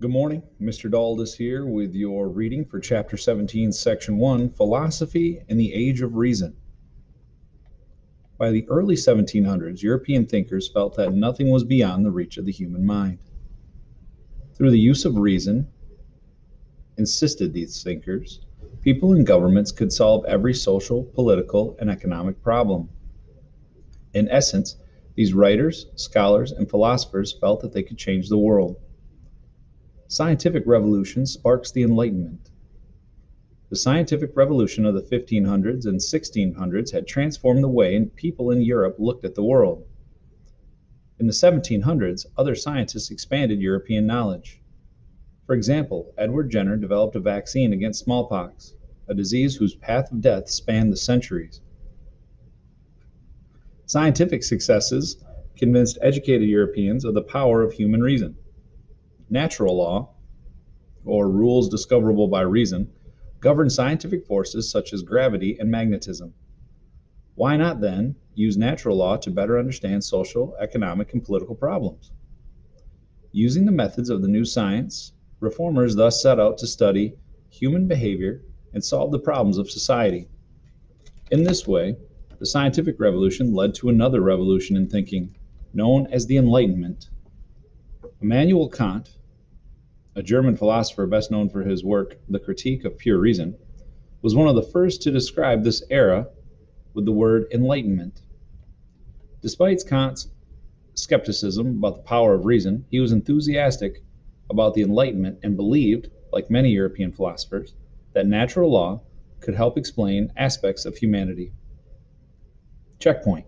Good morning. Mr. Daldis here with your reading for Chapter 17, Section 1, Philosophy in the Age of Reason. By the early 1700s, European thinkers felt that nothing was beyond the reach of the human mind. Through the use of reason, insisted these thinkers, people and governments could solve every social, political, and economic problem. In essence, these writers, scholars, and philosophers felt that they could change the world. Scientific revolution sparks the Enlightenment. The scientific revolution of the 1500s and 1600s had transformed the way people in Europe looked at the world. In the 1700s, other scientists expanded European knowledge. For example, Edward Jenner developed a vaccine against smallpox, a disease whose path of death spanned the centuries. Scientific successes convinced educated Europeans of the power of human reason. Natural law, or rules discoverable by reason, govern scientific forces such as gravity and magnetism. Why not, then, use natural law to better understand social, economic, and political problems? Using the methods of the new science, reformers thus set out to study human behavior and solve the problems of society. In this way, the scientific revolution led to another revolution in thinking, known as the Enlightenment. Immanuel Kant, a German philosopher best known for his work The Critique of Pure Reason, was one of the first to describe this era with the word enlightenment. Despite Kant's skepticism about the power of reason, he was enthusiastic about the Enlightenment and believed, like many European philosophers, that natural law could help explain aspects of humanity. Checkpoint.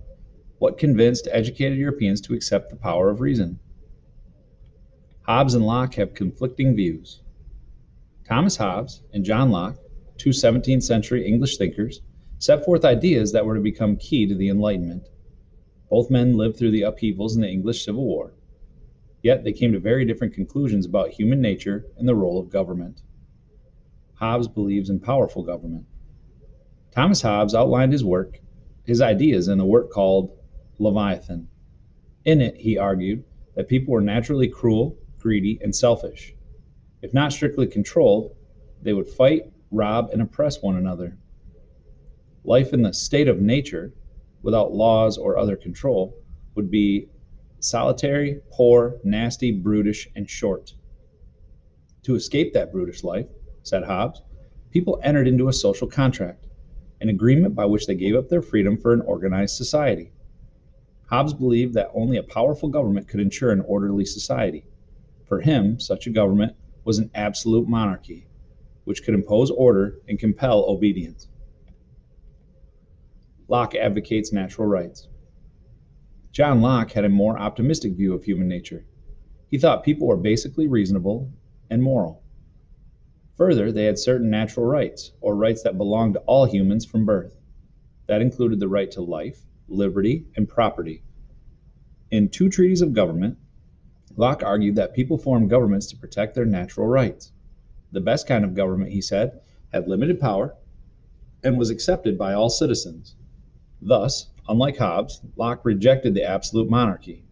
What convinced educated Europeans to accept the power of reason? Hobbes and Locke have conflicting views. Thomas Hobbes and John Locke, two 17th century English thinkers, set forth ideas that were to become key to the Enlightenment. Both men lived through the upheavals in the English Civil War, yet they came to very different conclusions about human nature and the role of government. Hobbes believes in powerful government. Thomas Hobbes outlined his ideas in a work called Leviathan. In it, he argued that people were naturally cruel, greedy, and selfish. If not strictly controlled, they would fight, rob, and oppress one another. Life in the state of nature, without laws or other control, would be solitary, poor, nasty, brutish, and short. To escape that brutish life, said Hobbes, people entered into a social contract, an agreement by which they gave up their freedom for an organized society. Hobbes believed that only a powerful government could ensure an orderly society. For him, such a government was an absolute monarchy, which could impose order and compel obedience. Locke advocates natural rights. John Locke had a more optimistic view of human nature. He thought people were basically reasonable and moral. Further, they had certain natural rights, or rights that belonged to all humans from birth. That included the right to life, liberty, and property. In Two Treatises of Government, Locke argued that people formed governments to protect their natural rights. The best kind of government, he said, had limited power and was accepted by all citizens. Thus, unlike Hobbes, Locke rejected the absolute monarchy.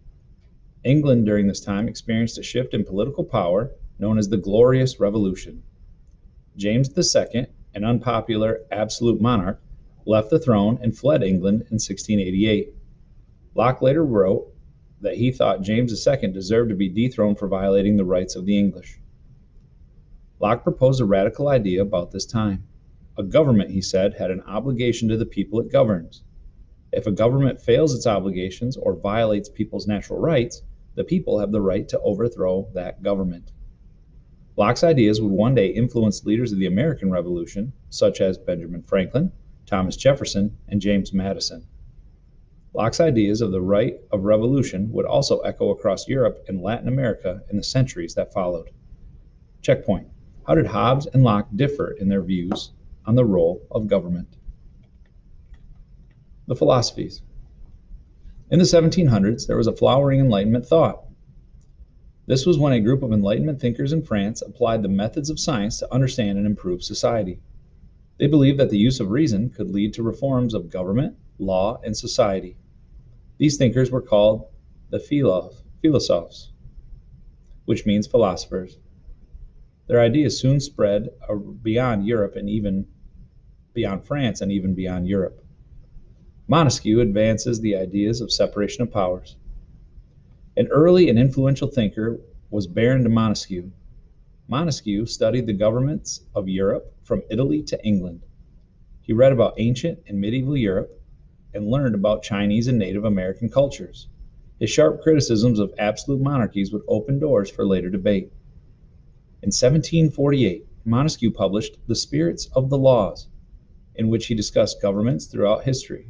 England during this time experienced a shift in political power known as the Glorious Revolution. James II, an unpopular absolute monarch, left the throne and fled England in 1688. Locke later wrote that he thought James II deserved to be dethroned for violating the rights of the English. Locke proposed a radical idea about this time. A government, he said, had an obligation to the people it governs. If a government fails its obligations or violates people's natural rights, the people have the right to overthrow that government. Locke's ideas would one day influence leaders of the American Revolution, such as Benjamin Franklin, Thomas Jefferson, and James Madison. Locke's ideas of the right of revolution would also echo across Europe and Latin America in the centuries that followed. Checkpoint. How did Hobbes and Locke differ in their views on the role of government? The philosophies. In the 1700s, there was a flowering Enlightenment thought. This was when a group of Enlightenment thinkers in France applied the methods of science to understand and improve society. They believed that the use of reason could lead to reforms of government, law, and society. These thinkers were called the philosophes, which means philosophers. Their ideas soon spread beyond Europe and even beyond France and even beyond Europe. Montesquieu advances the ideas of separation of powers. An early and influential thinker was Baron de Montesquieu. Montesquieu studied the governments of Europe from Italy to England. He read about ancient and medieval Europe and learned about Chinese and Native American cultures. His sharp criticisms of absolute monarchies would open doors for later debate. In 1748, Montesquieu published The Spirits of the Laws, in which he discussed governments throughout history.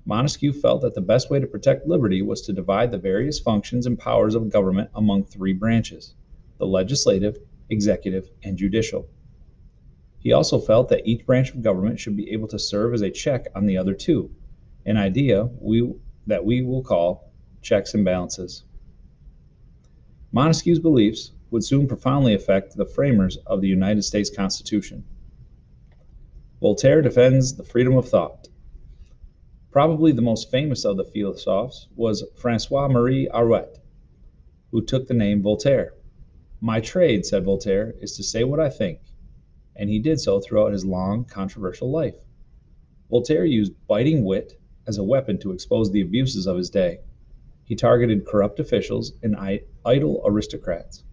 Montesquieu felt that the best way to protect liberty was to divide the various functions and powers of government among three branches: the legislative, executive, and judicial. He also felt that each branch of government should be able to serve as a check on the other two, an idea that we will call checks and balances. Montesquieu's beliefs would soon profoundly affect the framers of the United States Constitution. Voltaire defends the freedom of thought. Probably the most famous of the philosophes was Francois-Marie Arouet, who took the name Voltaire. "My trade," said Voltaire, "is to say what I think," and he did so throughout his long, controversial life. Voltaire used biting wit as a weapon to expose the abuses of his day. He targeted corrupt officials and idle aristocrats.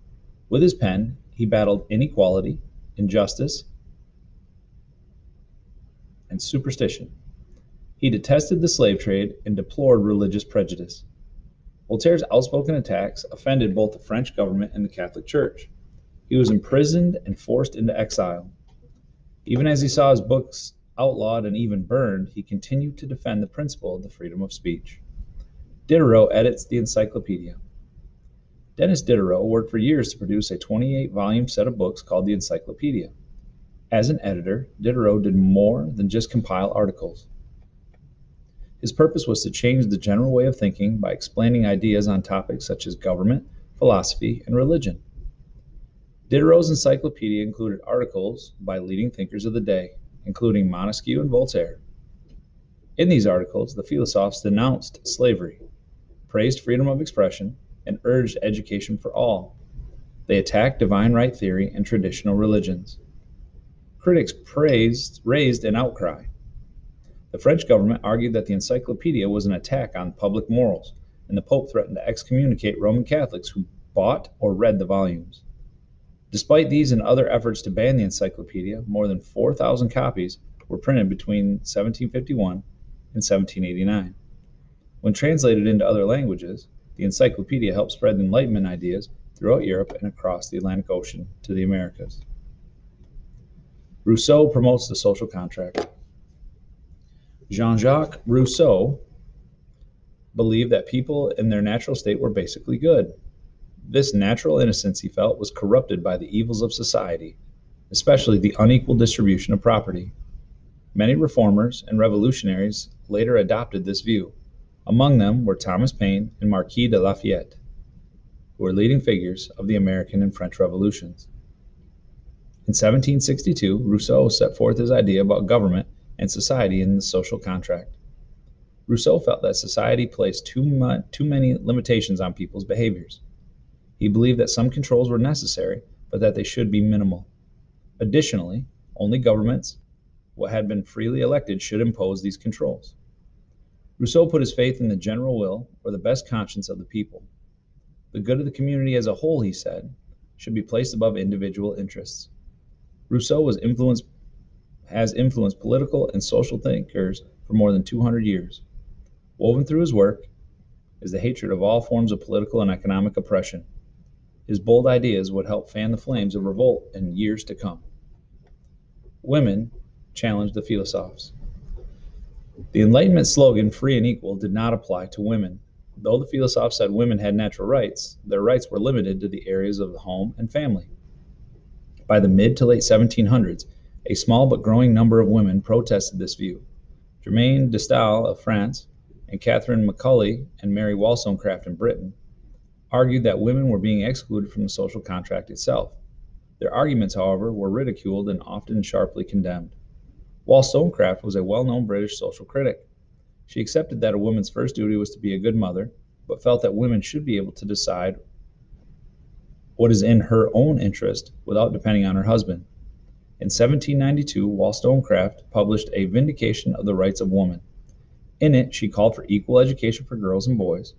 With his pen, he battled inequality, injustice, and superstition. He detested the slave trade and deplored religious prejudice. Voltaire's outspoken attacks offended both the French government and the Catholic Church. He was imprisoned and forced into exile. Even as he saw his books outlawed and even burned, he continued to defend the principle of the freedom of speech. Diderot edits the Encyclopedia. Denis Diderot worked for years to produce a 28-volume set of books called the Encyclopedia. As an editor, Diderot did more than just compile articles. His purpose was to change the general way of thinking by explaining ideas on topics such as government, philosophy, and religion. Diderot's encyclopedia included articles by leading thinkers of the day, including Montesquieu and Voltaire. In these articles, the philosophes denounced slavery, praised freedom of expression, and urged education for all. They attacked divine right theory and traditional religions. Critics raised an outcry. The French government argued that the encyclopedia was an attack on public morals, and the Pope threatened to excommunicate Roman Catholics who bought or read the volumes. Despite these and other efforts to ban the encyclopedia, more than 4,000 copies were printed between 1751 and 1789. When translated into other languages, the encyclopedia helped spread Enlightenment ideas throughout Europe and across the Atlantic Ocean to the Americas. Rousseau promotes the social contract. Jean-Jacques Rousseau believed that people in their natural state were basically good. This natural innocence, he felt, was corrupted by the evils of society, especially the unequal distribution of property. Many reformers and revolutionaries later adopted this view. Among them were Thomas Paine and Marquis de Lafayette, who were leading figures of the American and French revolutions. In 1762, Rousseau set forth his idea about government and society in the social contract. Rousseau felt that society placed too many limitations on people's behaviors. He believed that some controls were necessary, but that they should be minimal. Additionally, only governments what had been freely elected should impose these controls. Rousseau put his faith in the general will or the best conscience of the people. The good of the community as a whole, he said, should be placed above individual interests. Rousseau has influenced political and social thinkers for more than 200 years. Woven through his work is the hatred of all forms of political and economic oppression. His bold ideas would help fan the flames of revolt in years to come. Women challenged the philosophes. The Enlightenment slogan, free and equal, did not apply to women. Though the philosophes said women had natural rights, their rights were limited to the areas of the home and family. By the mid to late 1700s, a small but growing number of women protested this view. Germaine de Stael of France and Catherine Macaulay and Mary Wollstonecraft in Britain argued that women were being excluded from the social contract itself. Their arguments, however, were ridiculed and often sharply condemned. Wollstonecraft was a well-known British social critic. She accepted that a woman's first duty was to be a good mother, but felt that women should be able to decide what is in her own interest without depending on her husband. In 1792, Wollstonecraft published A Vindication of the Rights of Woman. In it, she called for equal education for girls and boys.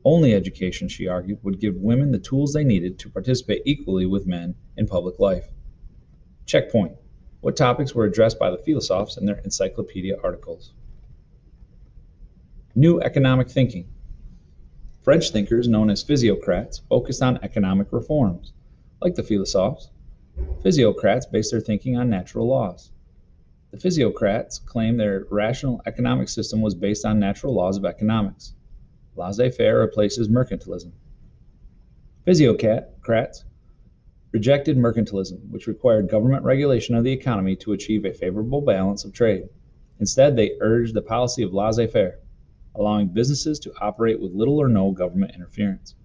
Only education, she argued, would give women the tools they needed to participate equally with men in public life. Checkpoint. What topics were addressed by the philosophes in their encyclopedia articles? New economic thinking. French thinkers known as physiocrats focused on economic reforms. Like the philosophes, physiocrats based their thinking on natural laws. The physiocrats claimed their rational economic system was based on natural laws of economics. Laissez-faire replaces mercantilism. Physiocrats rejected mercantilism, which required government regulation of the economy to achieve a favorable balance of trade. Instead, they urged the policy of laissez-faire, allowing businesses to operate with little or no government interference.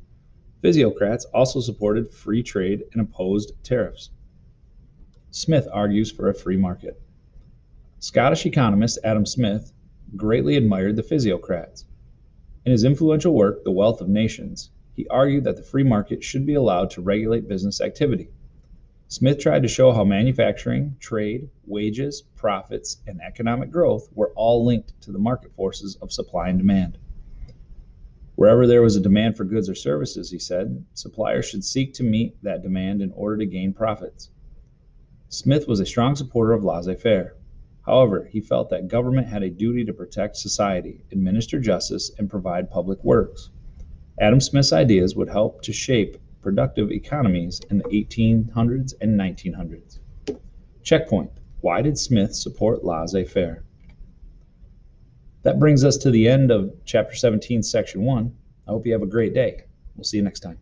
Physiocrats also supported free trade and opposed tariffs. Smith argues for a free market. Scottish economist Adam Smith greatly admired the physiocrats. In his influential work, The Wealth of Nations, he argued that the free market should be allowed to regulate business activity. Smith tried to show how manufacturing, trade, wages, profits, and economic growth were all linked to the market forces of supply and demand. Wherever there was a demand for goods or services, he said, suppliers should seek to meet that demand in order to gain profits. Smith was a strong supporter of laissez-faire. However, he felt that government had a duty to protect society, administer justice, and provide public works. Adam Smith's ideas would help to shape productive economies in the 1800s and 1900s. Checkpoint. Why did Smith support laissez-faire? That brings us to the end of Chapter 17, Section 1. I hope you have a great day. We'll see you next time.